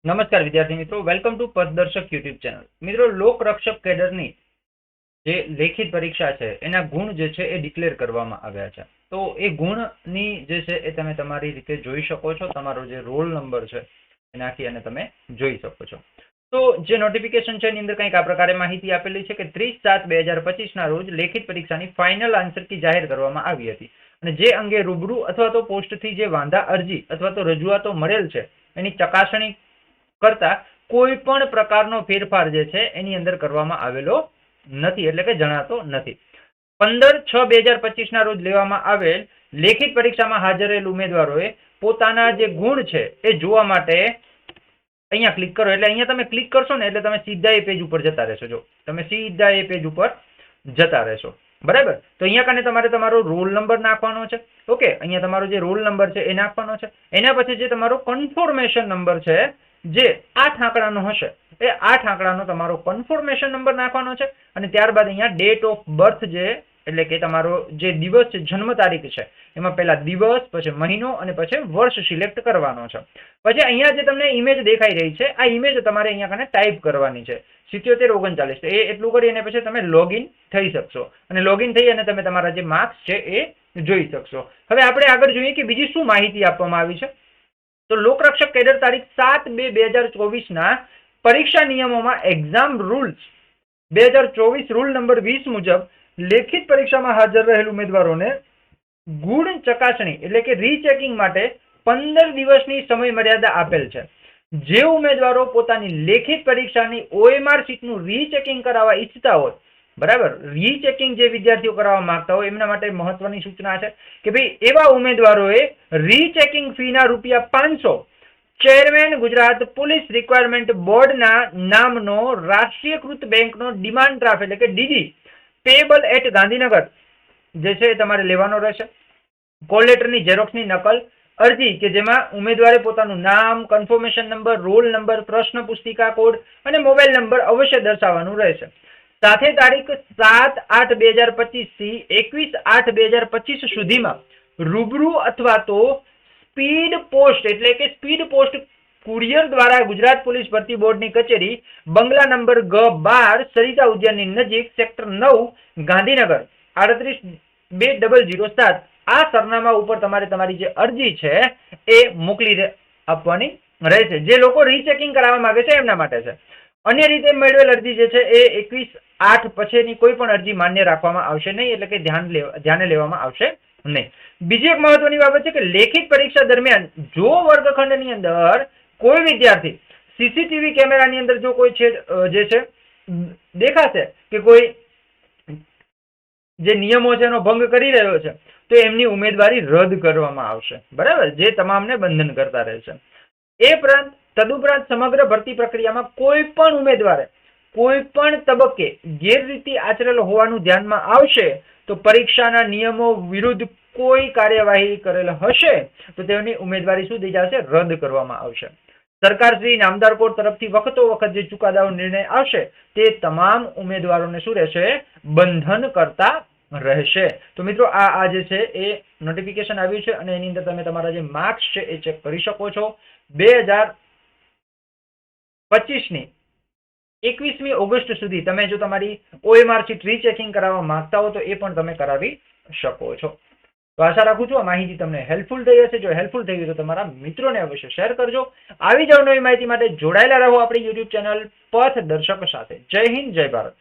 નમસ્કાર વિદ્યાર્થી મિત્રો, વેલકમ ટુ પથદર્શક યુટ્યુબ ચેનલ. મિત્રો, લોકરક્ષક કેડરની જે લેખિત પરીક્ષા છે એના ગુણ જે છે એ ડિક્લેર કરવામાં આવ્યા છે. તો એ ગુણની જે છે એ તમે તમારી રીતે જોઈ શકો છો. તમારો જે રોલ નંબર છે એ નાખી અને તમે જોઈ શકો છો. તો જે નોટિફિકેશન છે એની અંદર કંઈક આ પ્રકારે માહિતી આપેલી છે કે 30/7/2025 ના રોજ લેખિત પરીક્ષાની ફાઇનલ આન્સર કી જાહેર કરવામાં આવી હતી અને જે અંગે રૂબરૂ અથવા તો પોસ્ટથી જે વાંધા અરજી અથવા તો રજૂઆતો મળેલ છે એની ચકાસણી કરતા કોઈ પણ પ્રકારનો ફેરફાર જે છે એની અંદર કરવામાં આવેલો નથી, એટલે કે જણાતો નથી. 15/6/2025 ના રોજ લેવામાં આવેલ લેખિત પરીક્ષામાં હાજર રહેલ ઉમેદવારોએ પોતાના જે ગુણ છે એ જોવા માટે અહીંયા ક્લિક કરો. એટલે અહીંયા તમે ક્લિક કરશો ને એટલે તમે સીધા એ પેજ ઉપર જતા રહેશો. જો તમે સીધા એ પેજ ઉપર જતા રહેશો, બરાબર. તો અહીંયા કને તમારે તમારો રોલ નંબર નાખવાનો છે. ઓકે, અહીંયા તમારો જે રોલ નંબર છે એ નાખવાનો છે. એના પછી જે તમારો કન્ફર્મેશન નંબર છે જે 8 આંકડાનો હશે એ 8 આંકડાનો તમારો કન્ફર્મેશન નંબર નાખવાનો છે અને ત્યારબાદ અહીંયા ડેટ ઓફ બર્થ જે એટલે કે તમારો જે દિવસ છે, જન્મ તારીખ છે, એમાં પહેલા દિવસ, પછી મહિનો અને પછી વર્ષ સિલેક્ટ કરવાનો છે. પછી અહીંયા જે તમને ઇમેજ દેખાઈ રહી છે આ ઇમેજ તમારે અહીંયા કને ટાઈપ કરવાની છે 7739. એ એટલું કરી અને પછી તમે લોગિન થઈ શકશો અને લોગિન થઈ અને તમે તમારા જે માર્ક્સ છે એ જોઈ શકશો. હવે આપણે આગળ જોઈએ કે બીજી શું માહિતી આપવામાં આવી છે. તો લોકરક્ષક કેડર તારીખ 7/2/2024 ના પરીક્ષા નિયમોમાં એક્ઝામ રૂલ્સ 2024 રૂલ નંબર 20 મુજબ લેખિત પરીક્ષામાં હાજર રહેલ ઉમેદવારોને ગુણ ચકાસણી એટલે કે રીચેકિંગ માટે 15 દિવસની સમય મર્યાદા આપેલ છે. જે ઉમેદવારો પોતાની લેખિત પરીક્ષાની OMR શીટનું રીચેકિંગ કરાવવા ઈચ્છતા હોય, બરાબર, રીચેકિંગ જે વિદ્યાર્થીઓ કરાવવા માંગતા હોય એમના માટે મહત્વની સૂચના છે કે ભાઈ એવા ઉમેદવારોએ રીચેકિંગ ફીના ₹500 ચેરમેન ગુજરાત પોલીસ રિક્વાયરમેન્ટ બોર્ડના નામનો રાષ્ટ્રીયકૃત બેંકનો ડિમાન્ડ ડ્રાફ્ટ એટલે કે ડીડી પેબલ એટ ગાંધીનગર જે છે એ તમારે લેવાનો રહેશે. કોલ લેટરની ઝેરોક્સની નકલ, અરજી કે જેમાં ઉમેદવારે પોતાનું નામ, કન્ફર્મેશન નંબર, રોલ નંબર, પ્રશ્ન પુસ્તિકા કોડ અને મોબાઈલ નંબર અવશ્ય દર્શાવવાનું રહેશે. સાથે તારીખ 7/8/2025 થી 21/8/2025 સુધીમાં રૂબરૂ અથવા તો સ્પીડ પોસ્ટ એટલે કે સ્પીડ પોસ્ટ કુરિયર દ્વારા ગુજરાત પોલીસ ભરતી બોર્ડની કચેરી, બંગલા નંબર G12, સરિતા ઉદ્યાનની નજીક, સેક્ટર 9, ગાંધીનગર 382007 આ સરનામા ઉપર તમારે તમારી જે અરજી છે એ મોકલી આપવાની રહેશે. જે લોકો રીચેકિંગ કરાવવા માંગે છે એમના માટે છે. અન્ય રીતે મેળવેલ અરજી જે છે એ 21/8 પછીની કોઈ પણ અરજી માન્ય રાખવામાં આવશે નહીં, એટલે કે ધ્યાને લેવામાં આવશે નહીં. બીજી એક મહત્વની બાબત છે કે લેખિત પરીક્ષા દરમિયાન જો વર્ગખંડની અંદર કોઈ વિદ્યાર્થી સીસીટીવી કેમેરાની અંદર જો કોઈ છે જે છે દેખાશે કે કોઈ જે નિયમો છે એનો ભંગ કરી રહ્યો છે તો એમની ઉમેદવારી રદ કરવામાં આવશે, બરાબર, જે તમામને બંધન કરતા રહેશે. તદુપરાંત સમગ્ર ભરતી પ્રક્રિયામાં કોઈ પણ ઉમેદવારે કોઈ પણ તબક્કે ગેરરીતિ આચરેલ હોવાનું ધ્યાનમાં આવશે તો પરીક્ષાના નિયમો વિરુદ્ધ કોઈ કાર્યવાહી કરેલ હશે તો તેની ઉમેદવારી શું થઈ જશે? રદ કરવામાં આવશે. સરકારશ્રી નામદાર કોર્ટ તરફથી વખતો વખત જે ચુકાદાઓ નિર્ણય આવશે તે તમામ ઉમેદવારોને શું રહેશે? બંધન કરતા રહેશે. તો મિત્રો આ જે છે એ નોટિફિકેશન આવ્યું છે અને એની અંદર તમે તમારા જે માર્ક્સ છે એ ચેક કરી શકો છો. 2025 ની 21મી ઓગસ્ટ સુધી તમે જો તમારી OMR શીટ રીચેકિંગ કરાવવા માંગતા હો તો એ પણ તમે કરાવી શકો છો. તો આશા રાખું છું આ માહિતી તમને હેલ્પફુલ થઈ હશે. જો હેલ્પફુલ થઈ હોય તો તમારા મિત્રોને અવશ્ય શેર કરજો. આવી જ નવી માહિતી માટે જોડાયેલા રહો આપણી YouTube ચેનલ પથદર્શક સાથે. જય હિન્દ, જય ભારત.